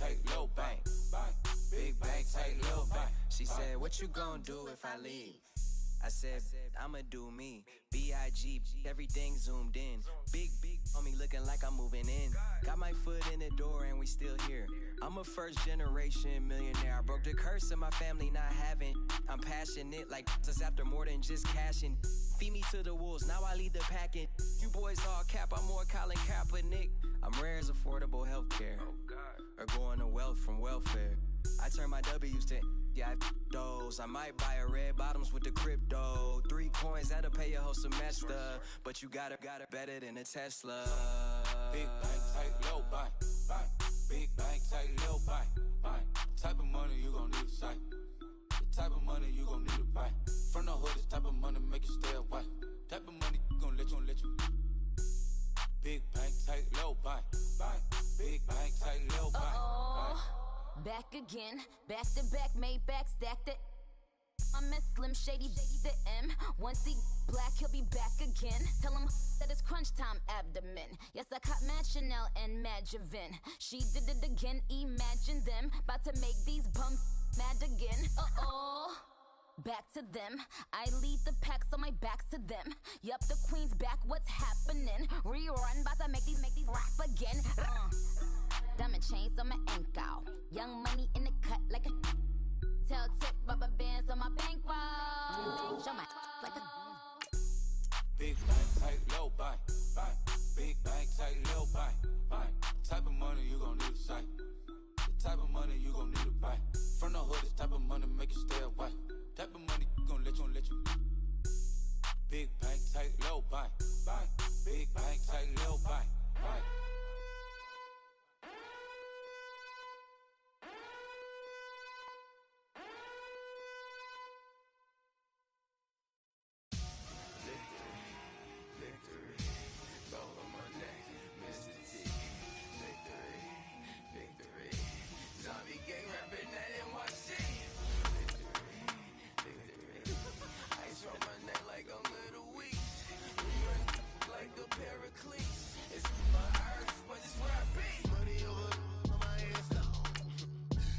take little bank. Big bank, take little bank. She said, what you gonna do if I leave? I said, I'ma do me. B.I.G. Everything zoomed in. Big on me looking like I'm moving in. Got my foot in the door and we still here. I'm a first generation millionaire. I broke the curse of my family not having. I'm passionate like us after more than just cashing. Feed me to the wolves, now I lead the packing. You boys all cap, I'm more Colin Kaepernick. I'm rare as affordable healthcare. Or going to wealth from welfare. I turn my W's to yeah, those. I might buy a red bottoms with the crypto. 3 coins, that'll pay your whole semester. But you got it better than a Tesla. Big bank, take little bank. Big bank, take little bank. The type of money you gon' need to sight. The type of money you gon' need to buy. From the hood, this type of money make you stay away. Type of money gon' let you. Big bank, take little bank. Big bank, take little bank. Back again, back to back, made back, stacked it. I'm a Slim Shady, the M. Once he black, he'll be back again. Tell him that it's crunch time abdomen. Yes, I caught Mad Chanel and Mad Javin. She did it again, imagine them. About to make these bums mad again. Back to them. I lead the pack, so my back's to them. Yup, the queen's back, what's happening? Rerun, about to make these rap again. Diamond chains on my ankle. Young money in the cut like a tail tip, rubber bands on my bankroll. Show my like a big bank, take little bank. Big bank, take little bank. The type of money you gon' need to sight. The type of money you gon' need to buy. From the hood, this type of money make you stay away. Type of money gon' let you. Big bank, take little bank. Big bank, take little bank. Victory, gold on my neck, Mr. T. Victory, zombie gang rapping that NYC. Victory, ice on my neck like I'm Little Weeks. Like a pair of cleats. It's my earth, but it's where I be. Money over on my headstone.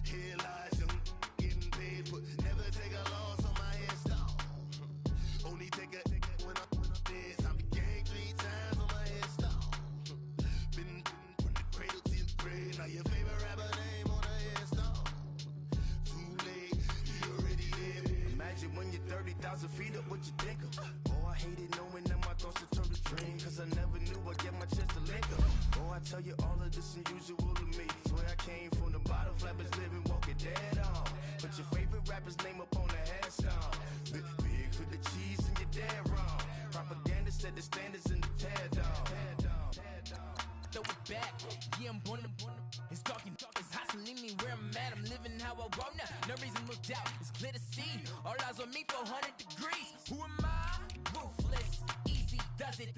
Here lies young, getting paid, but never take a loss on my headstone. Only take a when I'm dead. I be gang 3 times on my headstone. Been from the cradle to the grave. Now your favorite rapper name on the headstone. Too late, you already there. Imagine when you're 30,000 feet up, what you think of? Oh, I hated knowing that my thoughts would turn to dream. Cause I never knew I'd get my chance to link up. Oh, I tell you all of this unusual to me. Swear I came from the bottom, flappers living, walking dead on. Put your favorite rapper's name up on the headstone. Big for the cheese and you're dead wrong. Propaganda set the standards in the tear down. Throw it back, yeah, I'm born to. It's talking, it's hustling me where I'm at. I'm living how I want now. No reason to doubt, it's clear to see. All eyes on me, 400 degrees. Who am I? Ruthless, easy does it.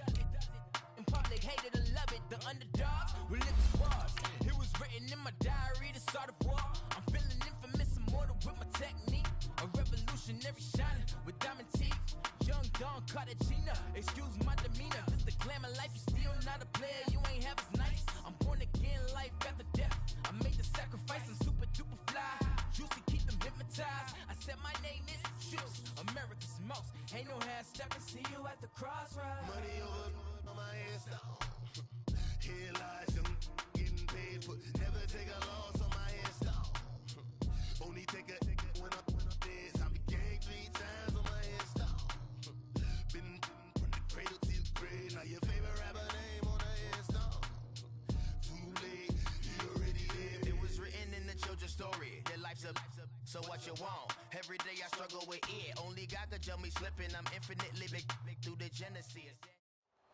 In public, hate it or love it. The underdogs will live the swabs. It was written in my diary to start a war. I'm feeling infamous, immortal with my technique. A revolutionary shining with diamond teeth. Young Don Cartagena, excuse my demeanor. This the glamour life, you still not a player, you ain't half as nice. I'm born again, life after death. I made the sacrifice, I'm super duper fly. Juicy, keep them hypnotized. I said my name is Juice, America's most. Ain't no half stepping, see you at the crossroads. Money over on my headstone. Here lies young, getting paid, but never take a loss on my headstone. Only take a when I'm dead. I be gang 3 times on my headstone. Been from the cradle to the grave. Now your favorite rapper name on the headstone. Too late, you already there. It was written in the children's story. Their life's a so what you want. Every day I struggle with it. Only God could tell me slipping. I'm infinitely big through the Genesis.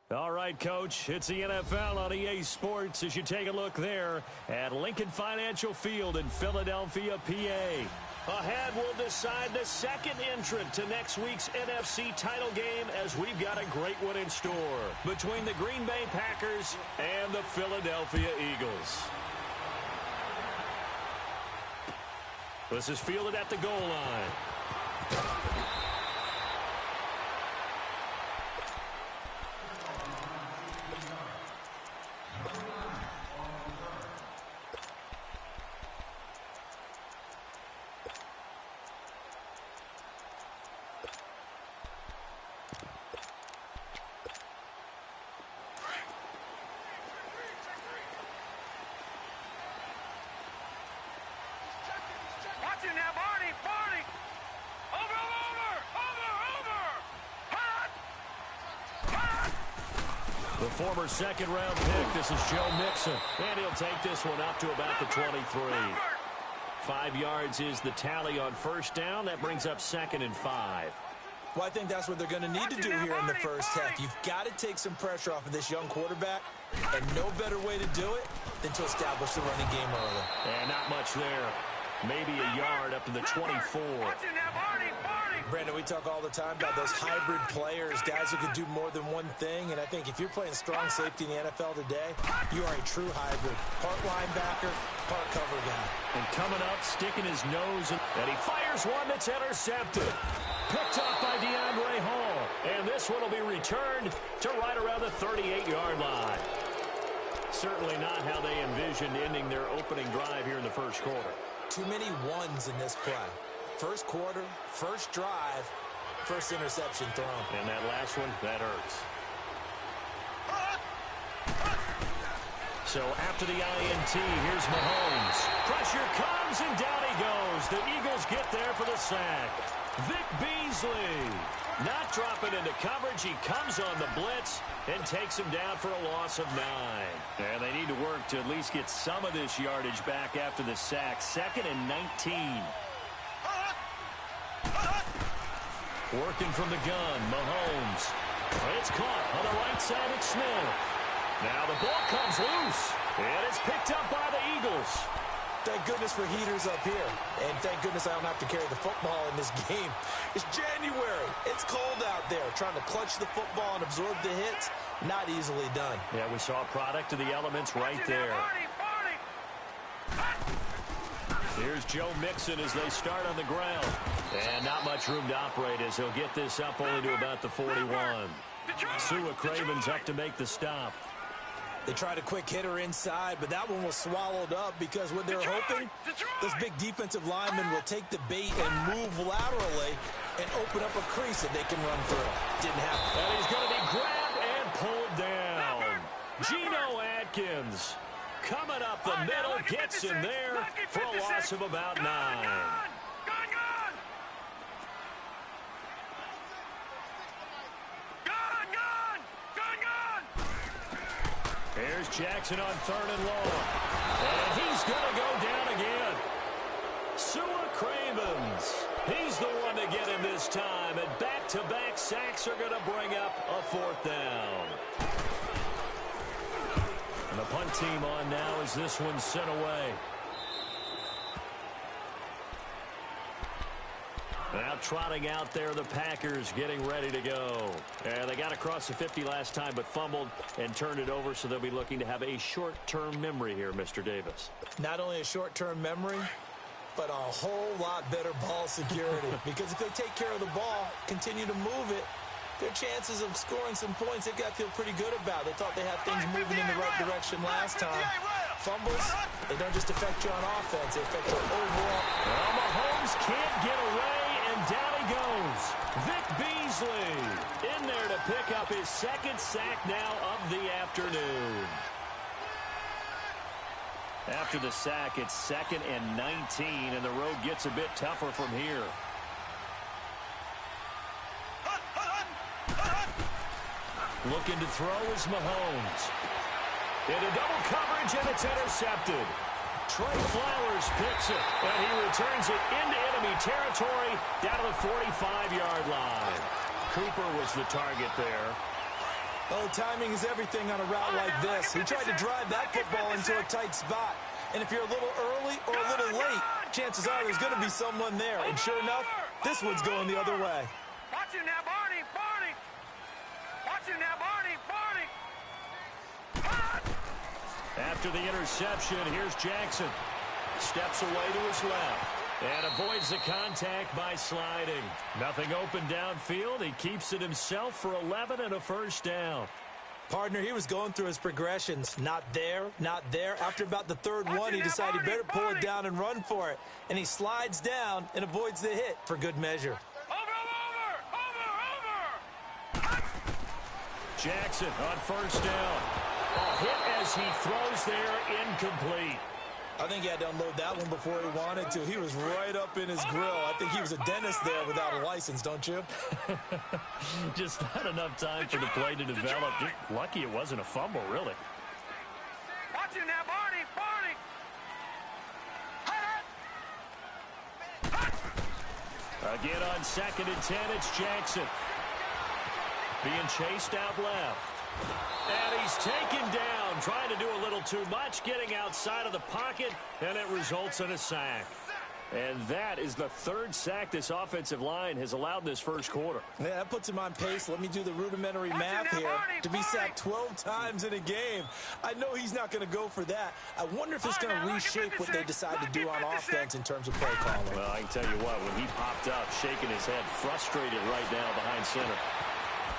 All right, Coach, it's the NFL on EA Sports as you take a look there at Lincoln Financial Field in Philadelphia, PA. Ahead, we'll decide the second entrant to next week's NFC title game as we've got a great one in store between the Green Bay Packers and the Philadelphia Eagles. This is fielded at the goal line. The former second-round pick, this is Joe Mixon. And he'll take this one up to about the 23. 5 yards is the tally on first down. That brings up 2nd and 5. Well, I think that's what they're going to need to do here in the first half. You've got to take some pressure off of this young quarterback, and no better way to do it than to establish the running game early. And not much there. Maybe a yard up to the 24. Brandon, we talk all the time about those hybrid players, guys who can do more than one thing, and I think if you're playing strong safety in the NFL today, you are a true hybrid. Part linebacker, part cover guy. And coming up, sticking his nose, and he fires one that's intercepted. Picked up by DeAndre Hall. And this one will be returned to right around the 38-yard line. Certainly not how they envisioned ending their opening drive here in the first quarter. Too many ones in this play. First quarter, first drive, first interception thrown. And that last one, that hurts. So after the INT, here's Mahomes. Pressure comes, and down he goes. The Eagles get there for the sack. Vic Beasley not dropping into coverage. He comes on the blitz and takes him down for a loss of 9. And they need to work to at least get some of this yardage back after the sack. 2nd and 19. Working from the gun, Mahomes. It's caught on the right side of Smith. Now the ball comes loose, and it's picked up by the Eagles. Thank goodness for heaters up here, and thank goodness I don't have to carry the football in this game. It's January. It's cold out there. Trying to clutch the football and absorb the hits, not easily done. Yeah, we saw a product of the elements right there. Here's Joe Mixon as they start on the ground. And not much room to operate as he'll get this up only to about the 41. Sua Craven's up to make the stop. They tried a quick hitter inside, but that one was swallowed up because what they're hoping, this big defensive lineman will take the bait and move laterally and open up a crease that they can run through. Didn't happen. And he's going to be grabbed and pulled down. Geno Atkins coming up the middle, gets him there for a loss of about 9. Here's Jackson on 3rd and long. And he's going to go down again. Sua Cravens. He's the one to get him this time. And back-to-back sacks are going to bring up a 4th down. And the punt team on now as this one's sent away. Now trotting out there, the Packers getting ready to go. And they got across the 50 last time, but fumbled and turned it over, so they'll be looking to have a short-term memory here, Mr. Davis. Not only a short-term memory, but a whole lot better ball security. Because if they take care of the ball, continue to move it, their chances of scoring some points, they got to feel pretty good about. They thought they had things moving in the right direction last time. Fumbles, they don't just affect you on offense, they affect you overall. Well, Mahomes can't get away, and down he goes. Vic Beasley in there to pick up his 2nd sack now of the afternoon. After the sack, it's 2nd and 19, and the road gets a bit tougher from here. Looking to throw is Mahomes. Into double coverage, and it's intercepted. Trey Flowers picks it, and he returns it into enemy territory down to the 45-yard line. Cooper was the target there. Oh, timing is everything on a route like this. He tried to drive that football into a tight spot. And if you're a little early or a little late, chances are there's going to be someone there. And sure enough, this one's going the other way. Watch him now, Barney, Barney. Watch him now, Barney, Barney. After the interception, here's Jackson. Steps away to his left and avoids the contact by sliding. Nothing open downfield. He keeps it himself for 11 and a 1st down. Partner, he was going through his progressions. Not there, not there. After about the 3rd one, he decided he better pull it down and run for it. And he slides down and avoids the hit for good measure. Over. Jackson on 1st down. A hit as he throws there, incomplete. I think he had to unload that one before he wanted to. He was right up in his grill. I think he was a dentist there without a license, don't you? Just not enough time for the play to develop. Just lucky it wasn't a fumble, really. Watch it now, Barney! Barney! Again on 2nd and 10, it's Jackson. Being chased out left. And he's taken down, trying to do a little too much, getting outside of the pocket, and it results in a sack. And that is the 3rd sack this offensive line has allowed this first quarter. Yeah, that puts him on pace. Let me do the rudimentary math here. To be sacked 12 times in a game, I know he's not going to go for that. I wonder if it's going to reshape what they decide to do on offense in terms of play calling. Well, I can tell you what, when he popped up, shaking his head, frustrated right now behind center.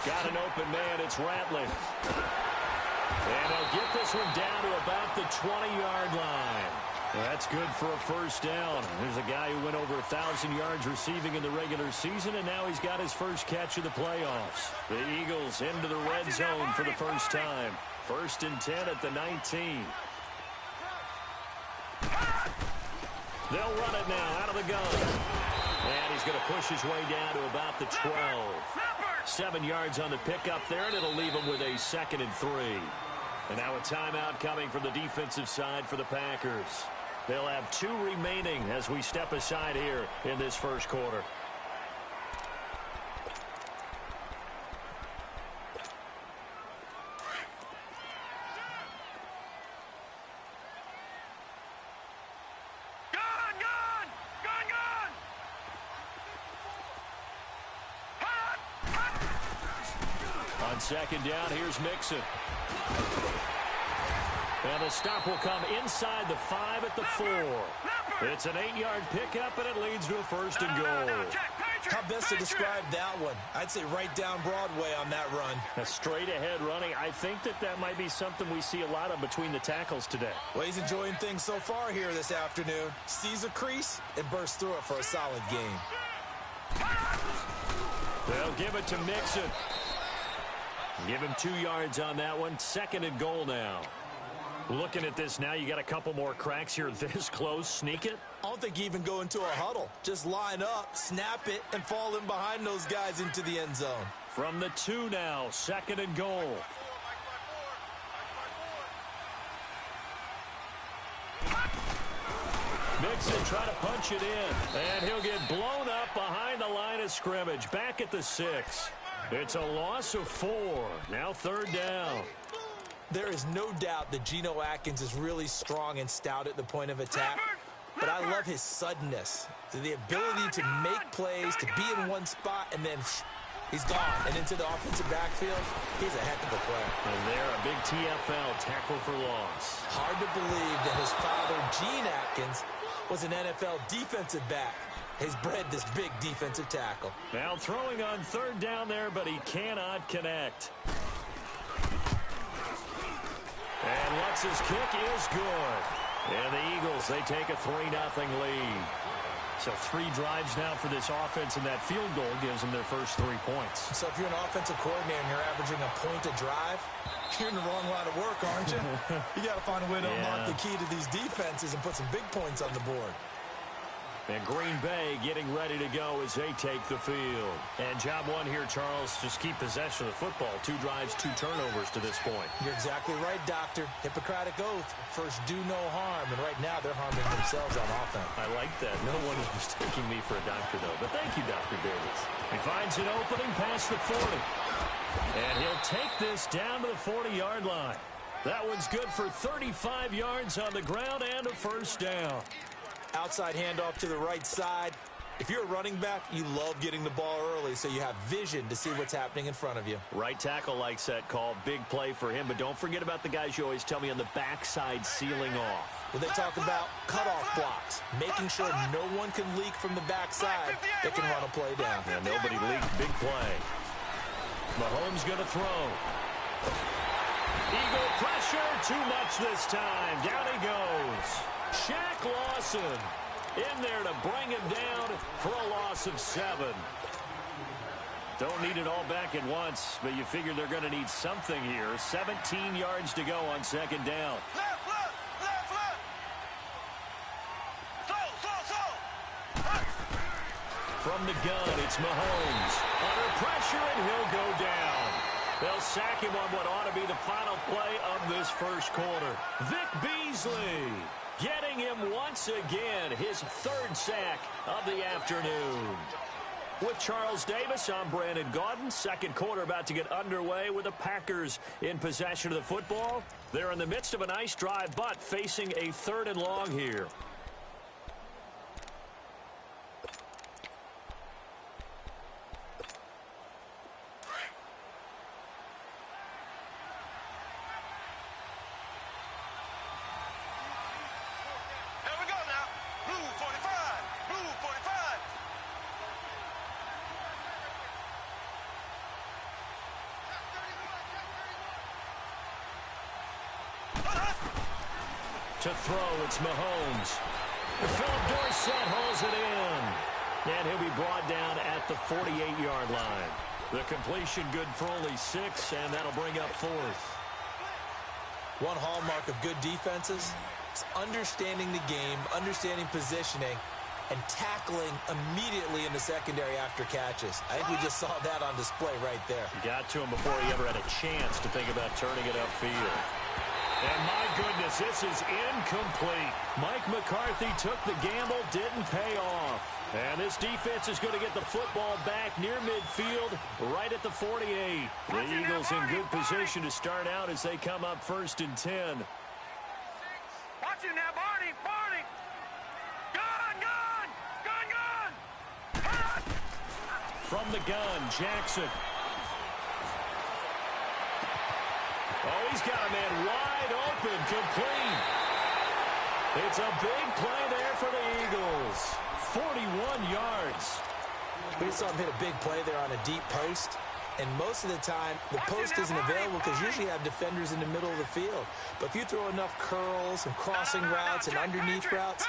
Got an open man, it's Ratliff. And he'll get this one down to about the 20-yard line. Well, that's good for a first down. There's a guy who went over 1,000 yards receiving in the regular season, and now he's got his first catch of the playoffs. The Eagles into the red zone for the first time. 1st and 10 at the 19. They'll run it now out of the gun. And he's going to push his way down to about the 12. 7 yards on the pickup there, and it'll leave him with a 2nd and 3. And now a timeout coming from the defensive side for the Packers. They'll have 2 remaining as we step aside here in this first quarter. On 2nd down, here's Mixon. And the stop will come inside the 5 at the 4. It's an 8-yard pickup, and it leads to a 1st and goal. How best to describe that one? I'd say right down Broadway on that run. A straight-ahead running. I think that might be something we see a lot of between the tackles today. Well, he's enjoying things so far here this afternoon. Sees a crease and bursts through it for a solid game. They'll give it to Mixon. Give him 2 yards on that one. 2nd and goal now. Looking at this now, you got a couple more cracks here this close. Sneak it? I don't think you even go into a huddle. Just line up, snap it, and fall in behind those guys into the end zone. From the 2 now, 2nd and goal. Mixon trying to punch it in, and he'll get blown up behind the line of scrimmage. Back at the 6. It's a loss of 4. Now 3rd down. There is no doubt that Geno Atkins is really strong and stout at the point of attack, but I love his suddenness, the ability to make plays, to be in one spot, and then he's gone. And into the offensive backfield, he's a heck of a player. And there, a big TFL, tackle for loss. Hard to believe that his father, Gene Atkins, was an NFL defensive back. Has bred this big defensive tackle. Now throwing on 3rd down there, but he cannot connect. And Lutz's kick is good. And the Eagles, they take a 3-0 lead. So 3 drives now for this offense, and that field goal gives them their first 3 points. So if you're an offensive coordinator and you're averaging a point a drive, you're in the wrong line of work, aren't you? You got to find a way to unlock the key to these defenses and put some big points on the board. And Green Bay getting ready to go as they take the field. And job 1 here, Charles, just keep possession of the football. 2 drives, 2 turnovers to this point. You're exactly right, Doctor. Hippocratic oath. First, do no harm. And right now, they're harming themselves on offense. I like that. No one is mistaking me for a doctor, though. But thank you, Dr. Davis. He finds an opening past the 40. And he'll take this down to the 40-yard line. That one's good for 35 yards on the ground and a first down. Outside handoff to the right side. If you're a running back, you love getting the ball early so you have vision to see what's happening in front of you. Right tackle likes that call. Big play for him. But don't forget about the guys you always tell me on the backside sealing off. Well, they talk about cutoff blocks, making sure no one can leak from the backside that can run a play down. Yeah, nobody leaked. Big play. Mahomes going to throw. Eagle pressure. Too much this time. Down he goes. Shaq Lawson in there to bring him down for a loss of 7. Don't need it all back at once, but you figure they're going to need something here. 17 yards to go on 2nd down. From the gun, it's Mahomes. Under pressure, and he'll go down. They'll sack him on what ought to be the final play of this first quarter. Vic Beasley getting him once again, his third sack of the afternoon. With Charles Davis, I'm Brandon Gaudin. Second quarter about to get underway with the Packers in possession of the football. They're in the midst of a nice drive, but facing a 3rd and long here. To throw, it's Mahomes. Philip Dorsett holds it in. And he'll be brought down at the 48-yard line. The completion good for only 6, and that'll bring up 4th. One hallmark of good defenses is understanding the game, understanding positioning, and tackling immediately in the secondary after catches. I think we just saw that on display right there. Got to him before he ever had a chance to think about turning it upfield. And my goodness, this is incomplete. Mike McCarthy took the gamble, didn't pay off. And this defense is going to get the football back near midfield, right at the 48. The Eagles in good position to start out as they come up 1st and 10. Watch it now, Barney, Barney. Gun. From the gun, Jackson. Oh, he's got a man wide open, complete. It's a big play there for the Eagles. 41 yards. We saw him hit a big play there on a deep post. And most of the time, the post isn't available because usually you have defenders in the middle of the field. But if you throw enough curls and crossing routes and underneath routes,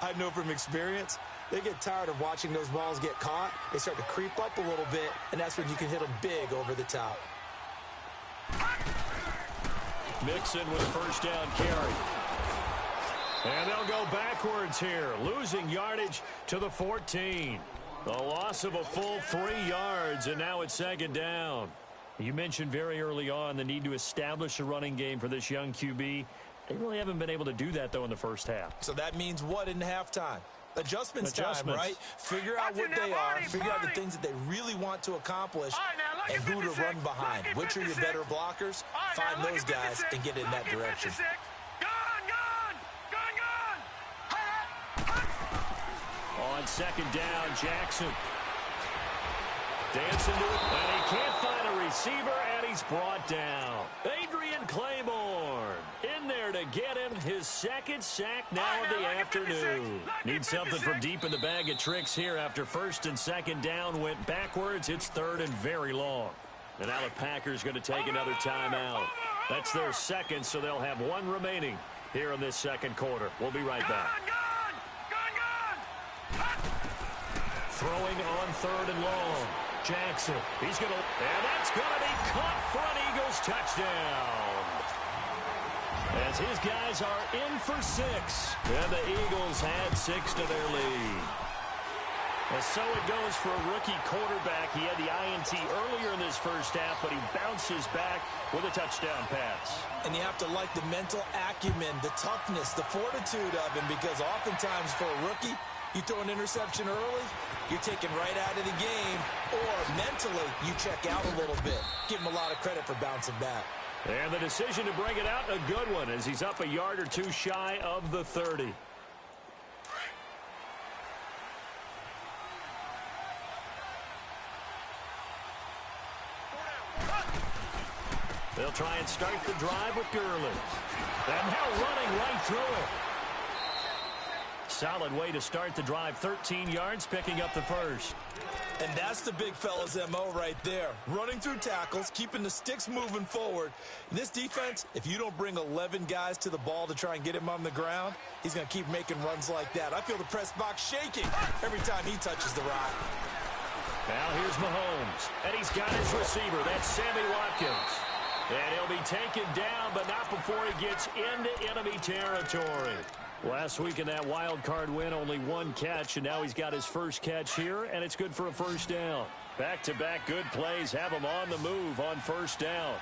I know from experience, they get tired of watching those balls get caught. They start to creep up a little bit, and that's when you can hit them big over the top. Mixon with a 1st down carry. And they'll go backwards here, losing yardage to the 14. A loss of a full 3 yards, and now it's 2nd down. You mentioned very early on the need to establish a running game for this young QB. They really haven't been able to do that, though, in the first half. So that means what in halftime? Adjustments time, right? Figure out what they are, figure out the things that they really want to accomplish, and who to run behind. Which are your better blockers? Find those guys and get in that direction. On 2nd down, Jackson. Dancing to it, and he can't find a receiver, and he's brought down. Adrian Claiborne in there to get him his 2nd sack now of the afternoon. Need something from deep in the bag of tricks here after 1st and 2nd down went backwards. It's 3rd and very long. And now the Packers going to take another timeout. That's their 2nd, so they'll have 1 remaining here in this 2nd quarter. We'll be right back. Throwing on 3rd and long. Jackson, he's going to, and that's going to be caught for an Eagles touchdown. As his guys are in for 6, and the Eagles had 6 to their lead. And so it goes for a rookie quarterback. He had the INT earlier in this first half, but he bounces back with a touchdown pass. And you have to like the mental acumen, the toughness, the fortitude of him, because oftentimes for a rookie, you throw an interception early, you're taken right out of the game, or mentally, you check out a little bit. Give him a lot of credit for bouncing back. And the decision to bring it out, a good one, as he's up a yard or 2 shy of the 30. They'll try and start the drive with Gurley. And now running right through it. Solid way to start the drive. 13 yards, picking up the 1st. And that's the big fella's MO right there. Running through tackles, keeping the sticks moving forward. In this defense, if you don't bring 11 guys to the ball to try and get him on the ground, he's going to keep making runs like that. I feel the press box shaking every time he touches the rock. Now here's Mahomes, and he's got his receiver. That's Sammy Watkins. And he'll be taken down, but not before he gets into enemy territory. Last week in that wild card win, only one catch, and now he's got his first catch here, and it's good for a first down. Back-to-back good plays have him on the move on first down.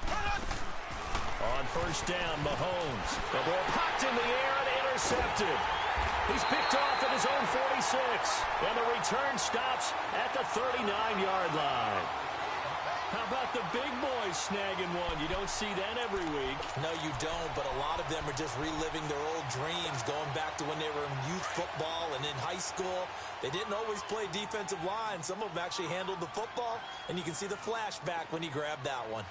On first down, Mahomes. The ball popped in the air and intercepted. He's picked off at his own 46, and the return stops at the 39-yard line. How about the big boys snagging one? You don't see that every week. No, you don't, but a lot of them are just reliving their old dreams, going back to when they were in youth football and in high school. They didn't always play defensive line. Some of them actually handled the football, and you can see the flashback when he grabbed that one.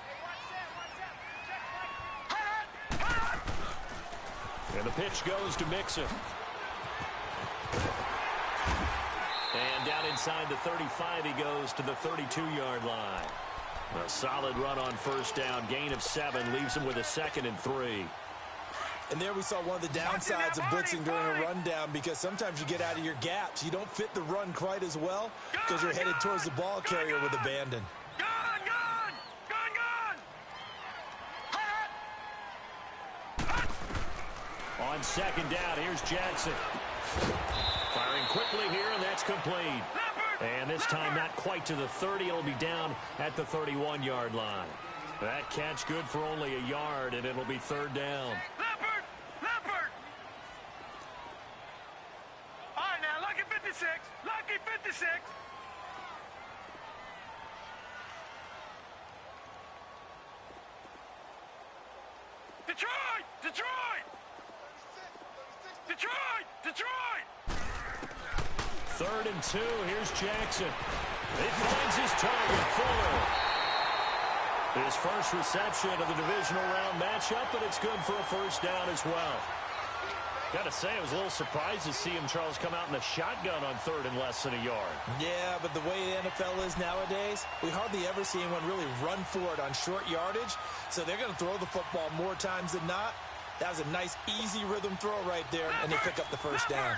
And the pitch goes to Mixon. And down inside the 35, he goes to the 32-yard line. A solid run on first down. Gain of 7 leaves him with a 2nd and 3. And there we saw one of the downsides of blitzing during a rundown, because sometimes you get out of your gaps. You don't fit the run quite as well because you're headed towards the ball carrier with abandon. On second down, here's Jackson. Firing quickly here, and that's complete. And this time not quite to the 30. It'll be down at the 31-yard line. That catch good for only a yard, and it'll be third down. Leopard! All right, now, lucky 56. Lucky 56. Detroit! Detroit! Detroit! Detroit! 3rd and 2. Here's Jackson. He finds his target, Fuller. His first reception of the divisional round matchup, but it's good for a first down as well. Got to say, I was a little surprised to see him, Charles, come out in a shotgun on 3rd and less than a yard. Yeah, but the way the NFL is nowadays, we hardly ever see anyone really run for it on short yardage. So they're going to throw the football more times than not. That was a nice, easy rhythm throw right there, and they pick up the first down.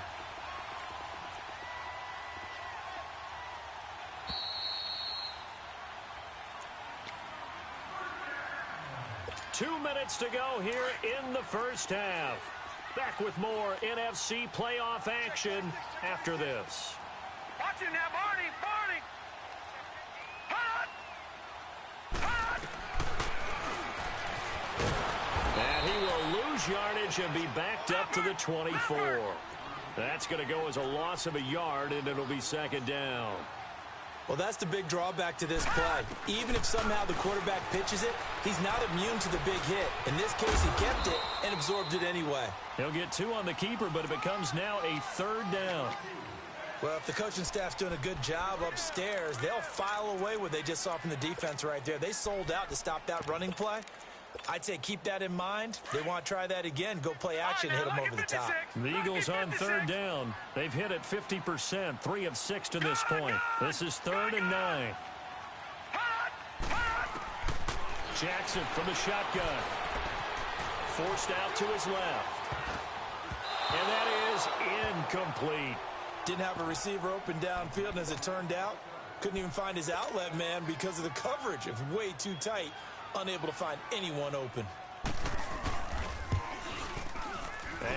Two minutes to go here in the first half. Back with more NFC playoff action after this. Watch him now, Barney! Barney! Hot! Hot! And he will lose yardage and be backed up to the 24. That's going to go as a loss of a yard, and it'll be second down. Well, that's the big drawback to this play. Even if somehow the quarterback pitches it, he's not immune to the big hit. In this case, he kept it and absorbed it anyway. He'll get 2 on the keeper, but it becomes now a third down. Well, if the coaching staff's doing a good job upstairs, they'll file away what they just saw from the defense right there. They sold out to stop that running play. I'd say keep that in mind. They want to try that again. Go play action, hit them over the top. The Eagles on third down. They've hit it 50%, 3 of 6 to this point. This is 3rd and 9. Jackson from the shotgun. Forced out to his left. And that is incomplete. Didn't have a receiver open downfield, and as it turned out, couldn't even find his outlet man because of the coverage. It was way too tight. Unable to find anyone open.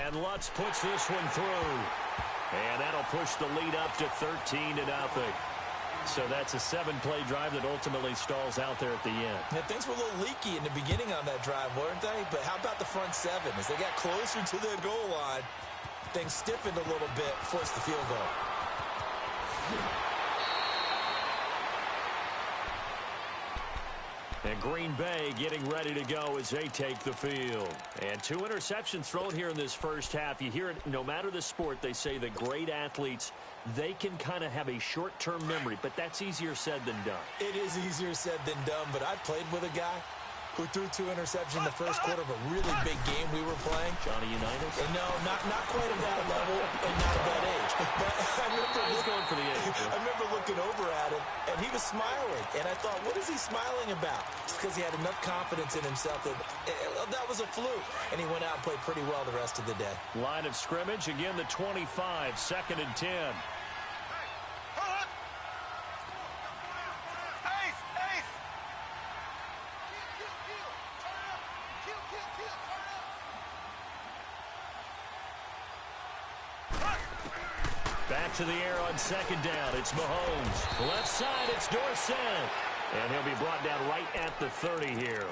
And Lutz puts this one through. And that'll push the lead up to 13-0. So that's a 7-play drive that ultimately stalls out there at the end. Yeah, things were a little leaky in the beginning on that drive, weren't they? But how about the front 7? As they got closer to the goal line, things stiffened a little bit, forced the field goal. And Green Bay getting ready to go as they take the field. And 2 interceptions thrown here in this first half. You hear it, no matter the sport, they say the great athletes, they can kind of have a short-term memory, but that's easier said than done. It is easier said than done, but I played with a guy who threw 2 interceptions in the first quarter of a really big game we were playing. Johnny Unitas? And no, not quite at that level and not at that age. But I remember he's going for the age. I remember looking over at him, and he was smiling. And I thought, what is he smiling about? It's because he had enough confidence in himself that that was a fluke. And he went out and played pretty well the rest of the day. Line of scrimmage, again the 25, 2nd and 10. Back to the air on second down. It's Mahomes. Left side, it's Dorsett. And he'll be brought down right at the 30 here.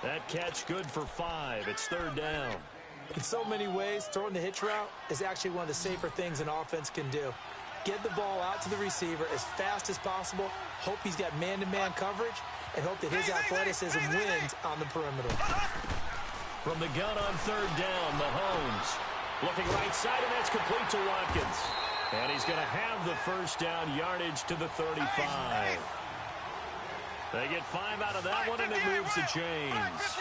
That catch good for 5. It's third down. In so many ways, throwing the hitch route is actually one of the safer things an offense can do. Get the ball out to the receiver as fast as possible, hope he's got man-to-man coverage, and hope that his athleticism wins on the perimeter. From the gun on third down, Mahomes. Looking right side, and that's complete to Watkins. And he's going to have the first down yardage to the 35. They get 5 out of that one, and it moves the chains.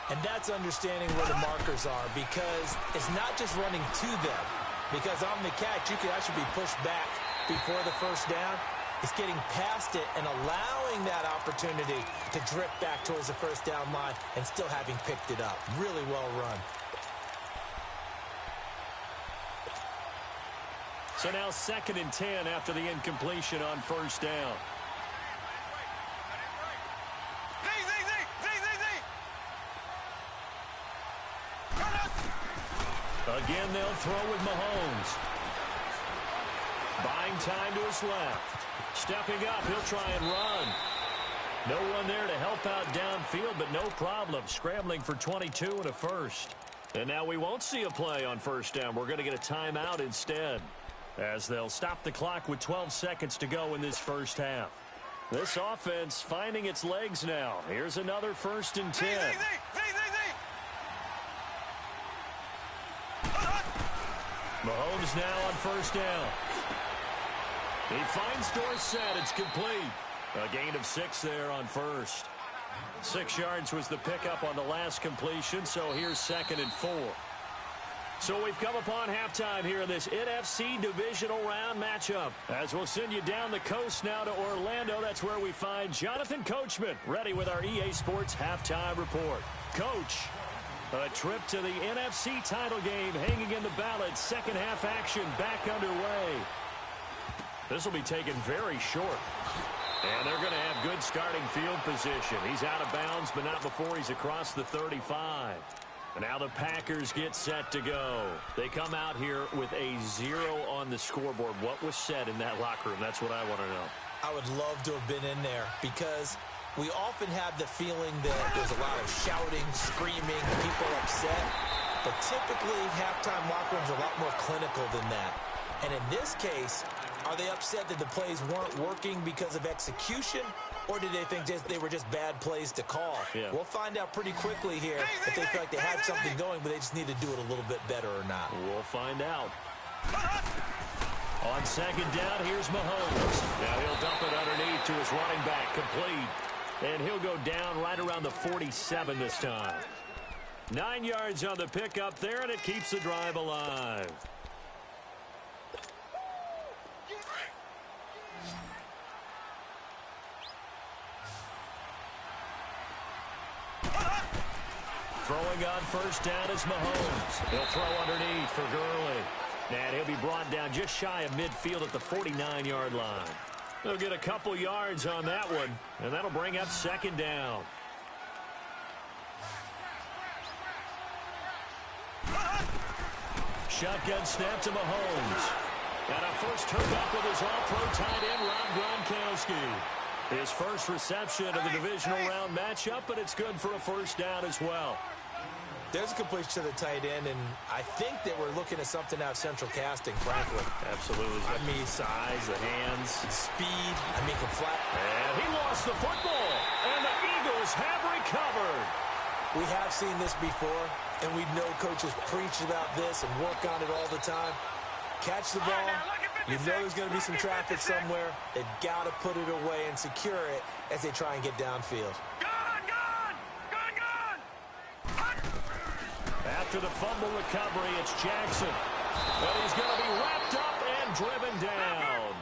And that's understanding where the markers are, because it's not just running to them. Because on the catch, you can actually be pushed back before the first down. It's getting past it and allowing that opportunity to drip back towards the first down line and still having picked it up. Really well run. So now 2nd and 10 after the incompletion on first down. Again, they'll throw with Mahomes. Buying time to his left. Stepping up, he'll try and run. No one there to help out downfield, but no problem. Scrambling for 22 and a first. And now we won't see a play on first down. We're going to get a timeout instead, as they'll stop the clock with 12 seconds to go in this first half. This offense finding its legs now. Here's another 1st and 10. Mahomes now on first down. He finds Dorsett. It's complete. A gain of 6 there on first. 6 yards was the pickup on the last completion, so here's 2nd and 4. So we've come upon halftime here in this NFC divisional round matchup. As we'll send you down the coast now to Orlando, that's where we find Jonathan Coachman ready with our EA Sports halftime report. Coach, a trip to the NFC title game hanging in the balance. Second half action back underway. This will be taken very short. And they're going to have good starting field position. He's out of bounds, but not before he's across the 35. And now the Packers get set to go. They come out here with a 0 on the scoreboard. What was said in that locker room? That's what I want to know. I would love to have been in there, because we often have the feeling that there's a lot of shouting, screaming, people upset. But typically, halftime locker rooms are a lot more clinical than that. And in this case, are they upset that the plays weren't working because of execution, or did they think they were just bad plays to call? Yeah. We'll find out pretty quickly here if they feel like they had something going, but they just need to do it a little bit better or not. We'll find out. On second down, here's Mahomes. Now he'll dump it underneath to his running back, complete. And he'll go down right around the 47 this time. 9 yards on the pickup there, and it keeps the drive alive. Throwing on first down is Mahomes. He'll throw underneath for Gurley. And he'll be brought down just shy of midfield at the 49-yard line. They'll get a couple yards on that one, and that'll bring up second down. Shotgun snap to Mahomes. And a first hookup with his all-pro tight end, Rob Gronkowski. His first reception of the divisional round matchup, but it's good for a first down as well. There's a completion to the tight end, and I think that we're looking at something out of central casting, frankly. Absolutely. I mean, size, the hands. Speed. I mean, can flat. And he lost the football, and the Eagles have recovered. We have seen this before, and we know coaches preach about this and work on it all the time. Catch the ball. You know there's going to be some traffic somewhere. They've got to put it away and secure it as they try and get downfield. After the fumble recovery, it's Jackson. But he's going to be wrapped up and driven down.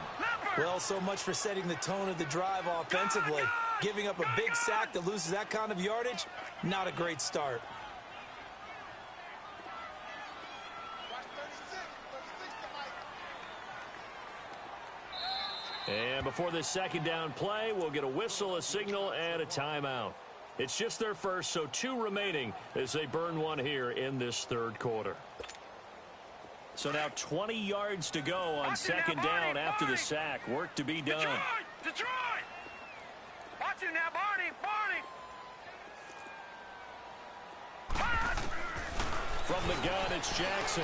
Well, so much for setting the tone of the drive offensively. Giving up a big sack that loses that kind of yardage, not a great start. And before this second down play, we'll get a whistle, a signal, and a timeout. It's just their first, so 2 remaining as they burn one here in this third quarter. So now 20 yards to go on second down after the sack. Work to be done. Detroit! Watch him now, Barney! From the gun, it's Jackson.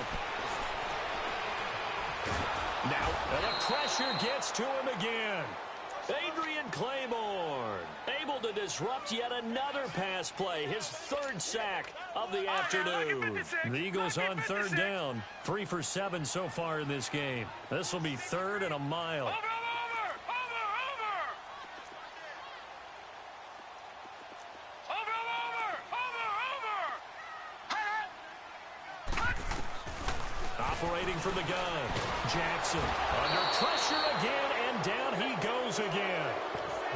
Now, the pressure gets to him again. Adrian Claiborne able to disrupt yet another pass play. His third sack of the afternoon. The Eagles on third down. 3 for 7 so far in this game. This will be third and a mile. Over! Operating from the gun. Jackson under pressure again, and down he goes again.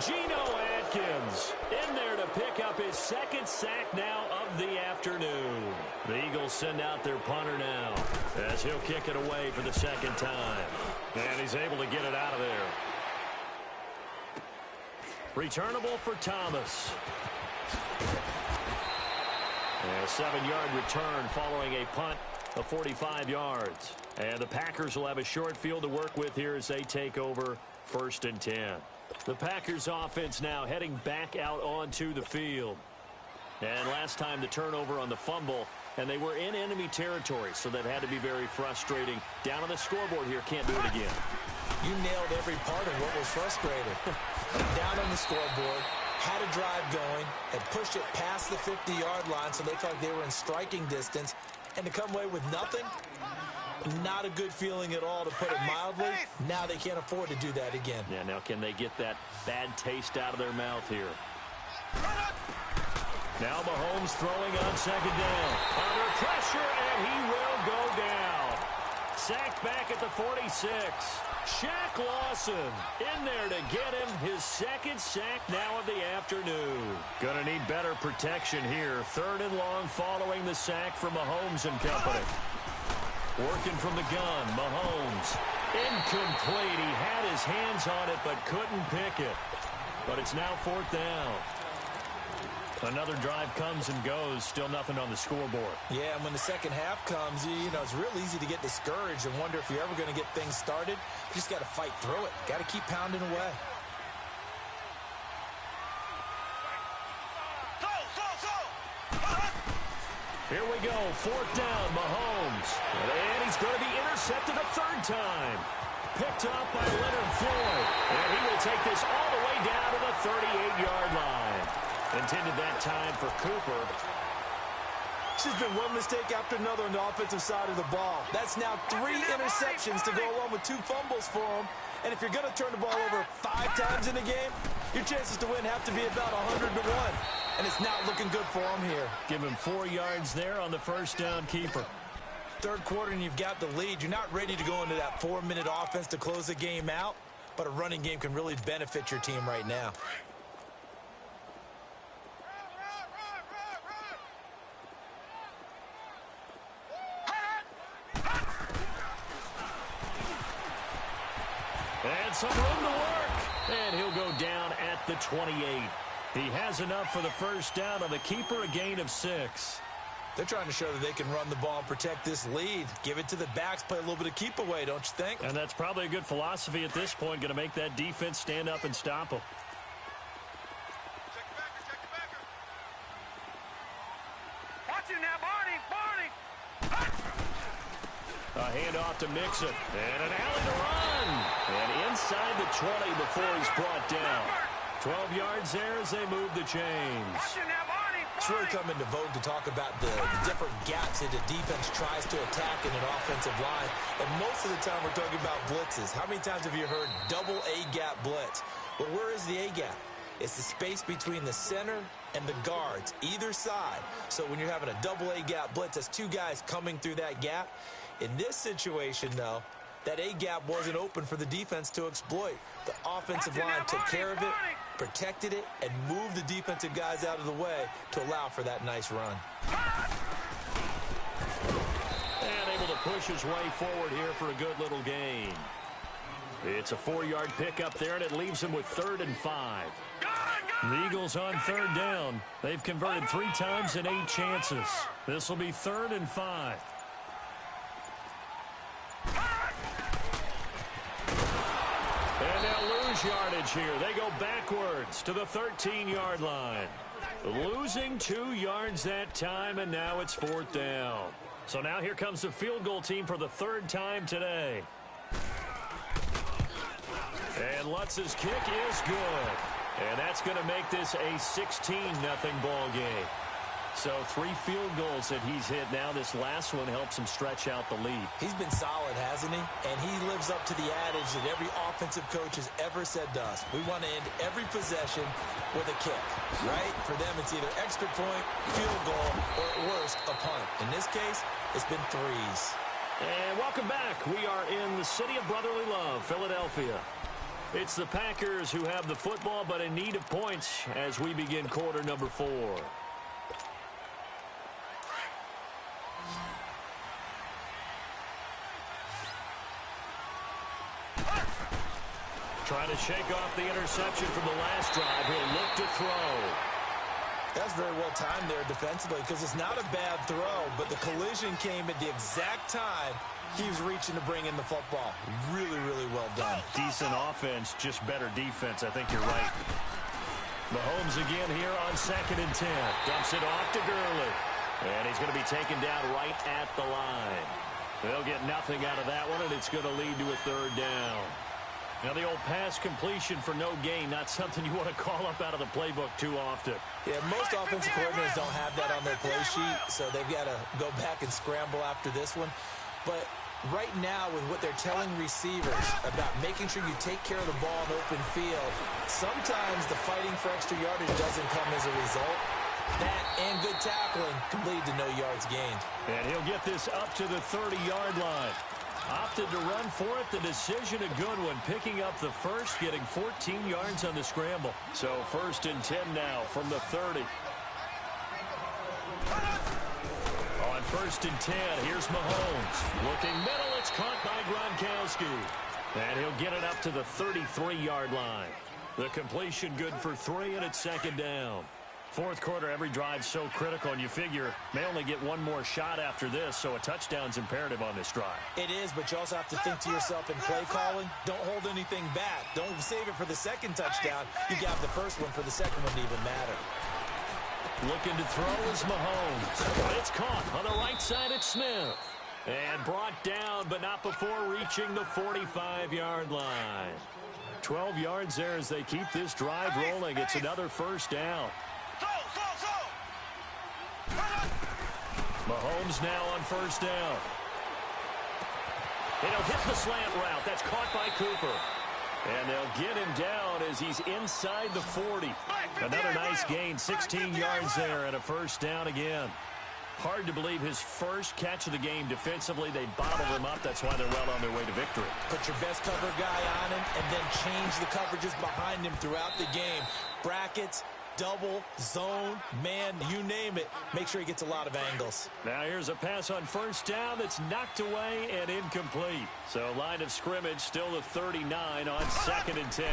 Geno Atkins in there to pick up his second sack now of the afternoon. The Eagles send out their punter now as he'll kick it away for the second time. And he's able to get it out of there. Returnable for Thomas. And a 7-yard return following a punt of 45 yards. And the Packers will have a short field to work with here as they take over 1st and 10. The Packers offense now heading back out onto the field. And last time the turnover on the fumble, and they were in enemy territory, so that had to be very frustrating. Down on the scoreboard here, can't do it again. You nailed every part of what was frustrating. Down on the scoreboard, had a drive going, and pushed it past the 50-yard line so they felt like they were in striking distance, and to come away with nothing, not a good feeling at all, to put it mildly. Now they can't afford to do that again. Yeah, now can they get that bad taste out of their mouth here? Now Mahomes throwing on second down. Under pressure, and he will go down. Sacked back at the 46. Shaq Lawson in there to get him his second sack now of the afternoon. Gonna need better protection here. 3rd and long following the sack from Mahomes and company. Working from the gun, Mahomes. Incomplete. He had his hands on it but couldn't pick it. But it's now 4th down. Another drive comes and goes. Still nothing on the scoreboard. Yeah, and when the second half comes, you know, it's real easy to get discouraged and wonder if you're ever going to get things started. You just got to fight through it. Got to keep pounding away. Here we go. 4th down, Mahomes. And he's going to be intercepted a 3rd time. Picked up by Leonard Floyd. And he will take this all the way down to the 38-yard line. Intended that time for Cooper. It's just been one mistake after another on the offensive side of the ball. That's now 3 interceptions to go along with 2 fumbles for him. And if you're going to turn the ball over 5 times in a game, your chances to win have to be about 100 to 1. And it's not looking good for him here. Give him 4 yards there on the first down keeper. 3rd quarter and you've got the lead. You're not ready to go into that 4-minute offense to close the game out. But a running game can really benefit your team right now. And some room to work. And he'll go down at the 28. He has enough for the first down on the keeper, a gain of 6. They're trying to show that they can run the ball and protect this lead. Give it to the backs, play a little bit of keep away, don't you think? And that's probably a good philosophy at this point, going to make that defense stand up and stop them. Watch him now, Barney! A handoff to Mixon. And an alley to run. And inside the 20 before he's brought down. 12 yards there as they move the chains. Watch him now, Barney! It's really come into vogue to talk about the different gaps that the defense tries to attack in an offensive line. And most of the time we're talking about blitzes. How many times have you heard double A-gap blitz? Well, where is the A-gap? It's the space between the center and the guards, either side. So when you're having a double A-gap blitz, that's 2 guys coming through that gap. In this situation, though, that A-gap wasn't open for the defense to exploit. The offensive line took care of it, protected it, and moved the defensive guys out of the way to allow for that nice run. And able to push his way forward here for a good little gain. It's a 4-yard pickup there, and it leaves him with 3rd and 5. The Eagles on 3rd down. They've converted 3 times in 8 chances. This will be 3rd and 5. lose yardage here. They go backwards to the 13-yard line. Losing 2 yards that time, and now it's 4th down. So now here comes the field goal team for the 3rd time today. And Lutz's kick is good. And that's going to make this a 16-0 ball game. So 3 field goals that he's hit now. This last one helps him stretch out the lead. He's been solid, hasn't he? And he lives up to the adage that every offensive coach has ever said to us. We want to end every possession with a kick, right? For them, it's either extra point, field goal, or at worst, a punt. In this case, it's been 3s. And welcome back. We are in the city of brotherly love, Philadelphia. It's the Packers who have the football, but in need of points as we begin quarter number 4. Trying to shake off the interception from the last drive. He'll look to throw. That's very well timed there defensively because it's not a bad throw, but the collision came at the exact time he was reaching to bring in the football. Really, really well done. Decent offense, just better defense. I think you're right. Mahomes again here on 2nd and 10. Dumps it off to Gurley. And he's going to be taken down right at the line. They'll get nothing out of that one, and it's going to lead to a 3rd down. Now, the old pass completion for no gain, not something you want to call up out of the playbook too often. Yeah, most offensive coordinators don't have that on their play sheet, so they've got to go back and scramble after this one. But right now, with what they're telling receivers about making sure you take care of the ball in open field, sometimes the fighting for extra yardage doesn't come as a result. That and good tackling can lead to no yards gained. And he'll get this up to the 30-yard line. Opted to run for it. The decision a good one. Picking up the first, getting 14 yards on the scramble. So 1st and 10 now from the 30. On 1st and 10, here's Mahomes. Looking middle, it's caught by Gronkowski. And he'll get it up to the 33-yard line. The completion good for 3, and it's 2nd down. 4th quarter, every drive's so critical, and you figure may only get one more shot after this, so a touchdown's imperative on this drive. It is, but you also have to think to yourself in play calling, don't hold anything back. Don't save it for the 2nd touchdown. You got the first one for the 2nd one to even matter. Looking to throw is Mahomes. It's caught on the right side at Smith. And brought down, but not before reaching the 45-yard line. 12 yards there as they keep this drive rolling. It's another 1st down. Mahomes now on 1st down. And he'll hit the slant route. That's caught by Cooper. And they'll get him down as he's inside the 40. Another nice gain, 16 yards there and a 1st down again. Hard to believe his first catch of the game defensively. They bottled him up. That's why they're well on their way to victory. Put your best cover guy on him and then change the coverages behind him throughout the game. Brackets, double, zone, man, you name it. Make sure he gets a lot of angles. Now here's a pass on 1st down that's knocked away and incomplete. So line of scrimmage still the 39 on 2nd and 10.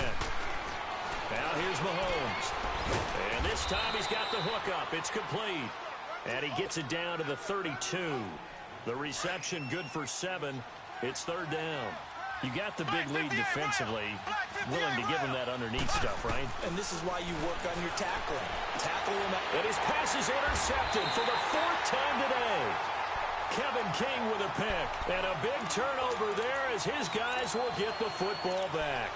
Now here's Mahomes. And this time he's got the hook up. It's complete. And he gets it down to the 32. The reception good for 7. It's 3rd down. You got the big lead defensively. Willing to give him that underneath stuff, right? And this is why you work on your tackling. Tackle him. And his pass is intercepted for the 4th time today. Kevin King with a pick. And a big turnover there as his guys will get the football back.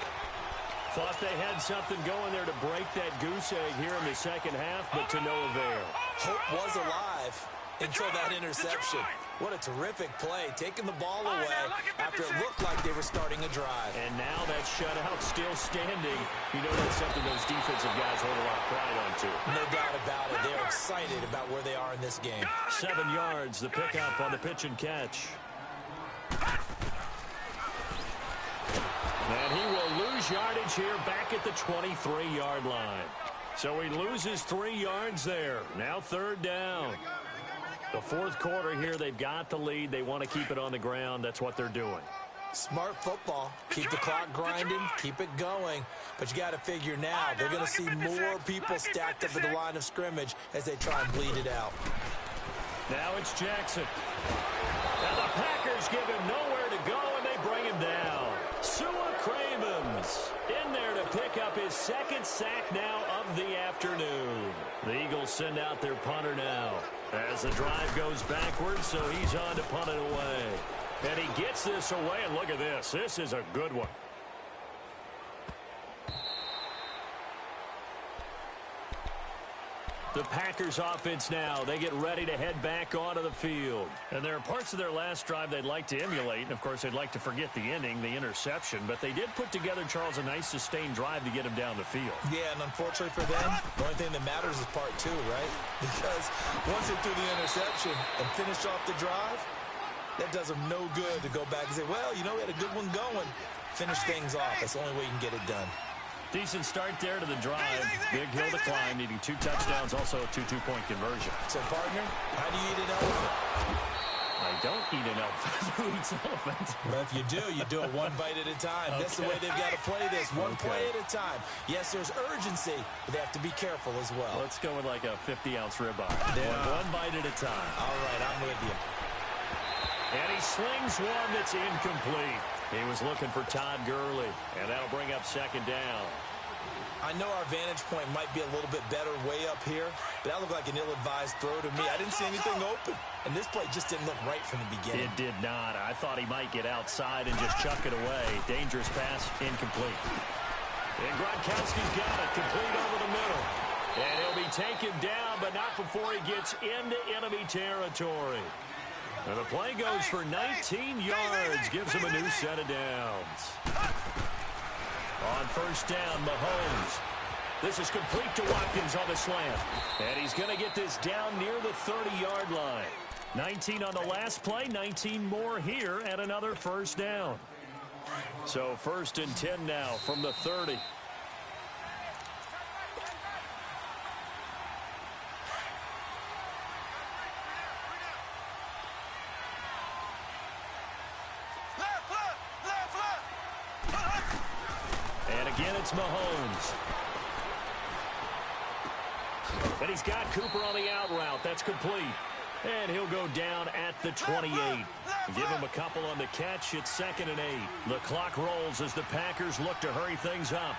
Thought they had something going there to break that goose egg here in the 2nd half, but to no avail. Hope was alive until that interception. What a terrific play, taking the ball away after it looked like they were starting a drive. And now that shutout still standing. You know that's something those defensive guys hold a lot of pride on, too. No doubt about it. They're excited about where they are in this game. 7 yards, the pickup on the pitch and catch. And he will lose yardage here back at the 23-yard line. So he loses 3 yards there. Now 3rd down. The 4th quarter here, they've got the lead. They want to keep it on the ground. That's what they're doing. Smart football. Keep the clock grinding. Keep it going. But you got to figure now, they're going to see more people stacked up at the line of scrimmage as they try and bleed it out. Now it's Jackson. Now the Packers give him nowhere to go, and they bring him down. Sua Cravens in there to second sack now of the afternoon. The Eagles send out their punter now as the drive goes backwards, so he's on to punt it away. And he gets this away, and look at this. This is a good one. The Packers offense now. They get ready to head back onto the field. And there are parts of their last drive they'd like to emulate. And, of course, they'd like to forget the ending, the interception. But they did put together, Charles, a nice sustained drive to get him down the field. Yeah, and unfortunately for them, the only thing that matters is part two, right? Because once they threw the interception and finished off the drive, that does them no good to go back and say, well, you know, we had a good one going. Finish things off. That's the only way you can get it done. Decent start there to the drive. Big hill to climb, needing 2 touchdowns, also a 2-2-point conversion. So, partner, how do you eat an elephant? I don't eat an elephant. Who eats elephant? Well, if you do it one bite at a time. Okay. That's the way they've got to play this, one play at a time. Yes, there's urgency, but they have to be careful as well. Let's go with like a 50-ounce ribeye. Yeah. One bite at a time. All right, I'm with you. And he slings one that's incomplete. He was looking for Todd Gurley, and that'll bring up second down. I know our vantage point might be a little bit better way up here, but that looked like an ill-advised throw to me. I didn't see anything open, and this play just didn't look right from the beginning. It did not. I thought he might get outside and just chuck it away. Dangerous pass, incomplete. And Gronkowski's got it, complete over the middle. And he'll be taken down, but not before he gets into enemy territory. And the play goes for 19 yards, gives him a new set of downs. On first down, Mahomes. This is complete to Watkins on the slant. And he's going to get this down near the 30-yard line. 19 on the last play, 19 more here at another first down. So first and 10 now from the 30. It's Mahomes. And he's got Cooper on the out route. That's complete. And he'll go down at the 28. Give him a couple on the catch. It's 2nd and 8. The clock rolls as the Packers look to hurry things up.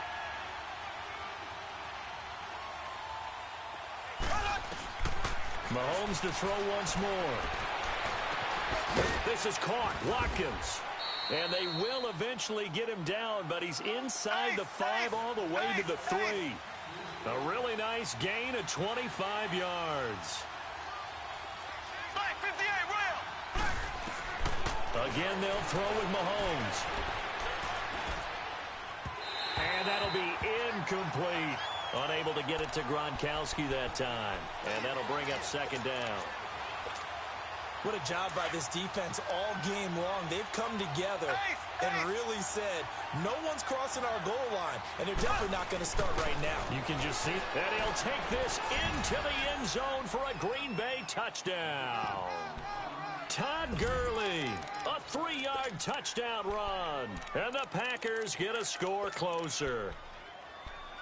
Mahomes to throw once more. This is caught. Watkins. And they will eventually get him down, but he's inside the 5 all the way to the 3. A really nice gain of 25 yards. Again, they'll throw with Mahomes. And that'll be incomplete. Unable to get it to Gronkowski that time. And that'll bring up second down. What a job by this defense all game long. They've come together and really said, no one's crossing our goal line, and they're definitely not going to start right now. You can just see that he'll take this into the end zone for a Green Bay touchdown. Todd Gurley, a 3-yard touchdown run, and the Packers get a score closer.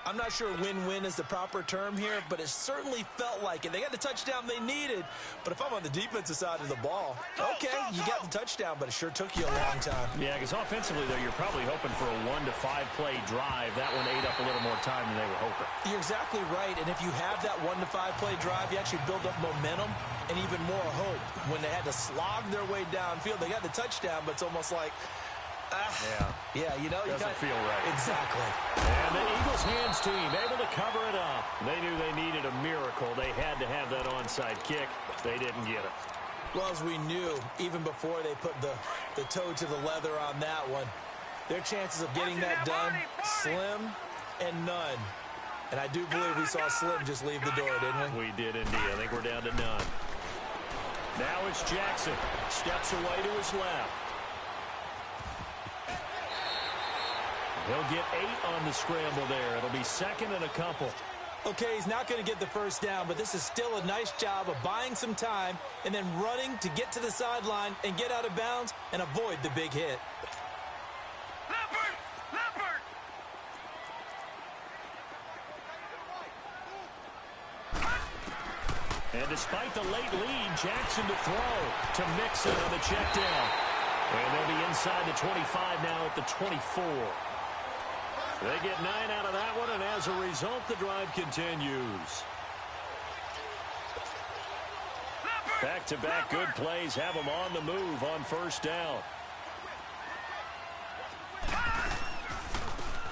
I'm not sure win-win is the proper term here, but it certainly felt like it. They got the touchdown they needed, but if I'm on the defensive side of the ball, okay, you got the touchdown, but it sure took you a long time. Yeah, because offensively, though, you're probably hoping for a 1 to 5 play drive. That one ate up a little more time than they were hoping. You're exactly right, and if you have that 1 to 5 play drive, you actually build up momentum and even more hope. When they had to slog their way downfield, they got the touchdown, but it's almost like, yeah, you know, doesn't feel right. Exactly. And the Eagles hands team able to cover it up. They knew they needed a miracle. They had to have that onside kick. They didn't get it. Well, as we knew, even before they put the toe to the leather on that one, their chances of getting that done, slim and none. And I do believe we saw Slim just leave the door, didn't we? We did indeed. I think we're down to none. Now it's Jackson. Steps away to his left. He'll get 8 on the scramble there. It'll be 2nd and a couple. Okay, he's not going to get the first down, but this is still a nice job of buying some time and then running to get to the sideline and get out of bounds and avoid the big hit. Leopard! And despite the late lead, Jackson to throw to Mixon on the check down. And they'll be inside the 25 now at the 24. They get 9 out of that one, and as a result, the drive continues. Back-to-back good plays have them on the move on first down.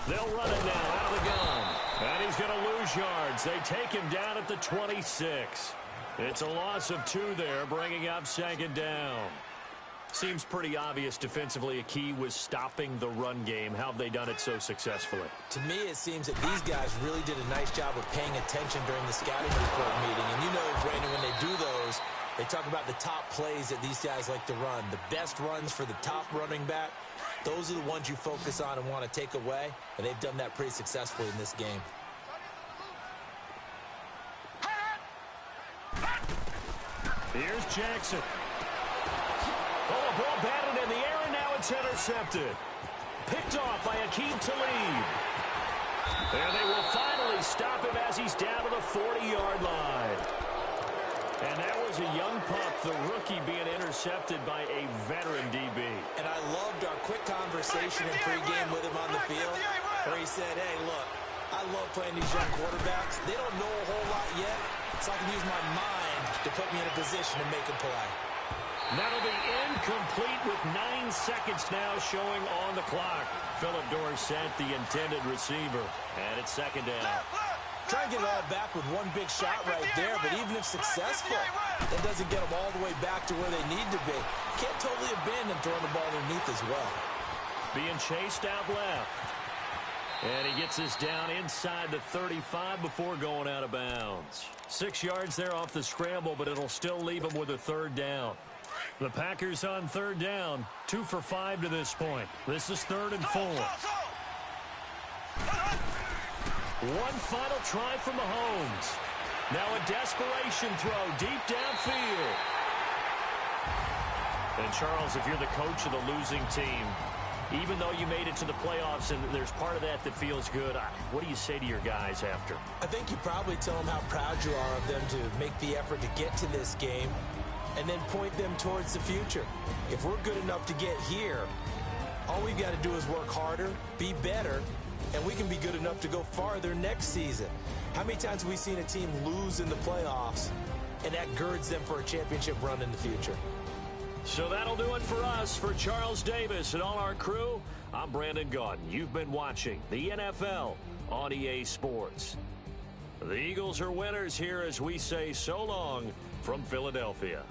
They'll run it now out of the gun. And he's going to lose yards. They take him down at the 26. It's a loss of 2 there, bringing up second down. Seems pretty obvious defensively a key was stopping the run game. How have they done it so successfully? To me, it seems that these guys really did a nice job of paying attention during the scouting report meeting. And you know, Brandon, when they do those, they talk about the top plays that these guys like to run. The best runs for the top running back, those are the ones you focus on and want to take away. And they've done that pretty successfully in this game. Here's Jackson. Oh, a ball batted in the air, and now it's intercepted. Picked off by Aqib Talib. And they will finally stop him as he's down to the 40-yard line. And that was a young pup, the rookie being intercepted by a veteran DB. And I loved our quick conversation in pregame with him on the field, where he said, hey, look, I love playing these young quarterbacks. They don't know a whole lot yet, so I can use my mind to put me in a position to make a play. That'll be incomplete with 9 seconds now showing on the clock. Philip Dorsett, the intended receiver. And it's second down. Try and get it all back with one big shot right there, but even if successful, that doesn't get them all the way back to where they need to be. Can't totally abandon throwing the ball underneath as well. Being chased out left. And he gets this down inside the 35 before going out of bounds. 6 yards there off the scramble, but it'll still leave him with a third down. The Packers on third down, 2 for 5 to this point. This is 3rd and 4. One final try from Mahomes. Now a desperation throw deep downfield. And Charles, if you're the coach of the losing team, even though you made it to the playoffs and there's part of that that feels good, what do you say to your guys after? I think you probably tell them how proud you are of them to make the effort to get to this game and then point them towards the future. If we're good enough to get here, all we've got to do is work harder, be better, and we can be good enough to go farther next season. How many times have we seen a team lose in the playoffs, and that girds them for a championship run in the future? So that'll do it for us. For Charles Davis and all our crew, I'm Brandon Gaudin. You've been watching the NFL on EA Sports. The Eagles are winners here as we say so long from Philadelphia.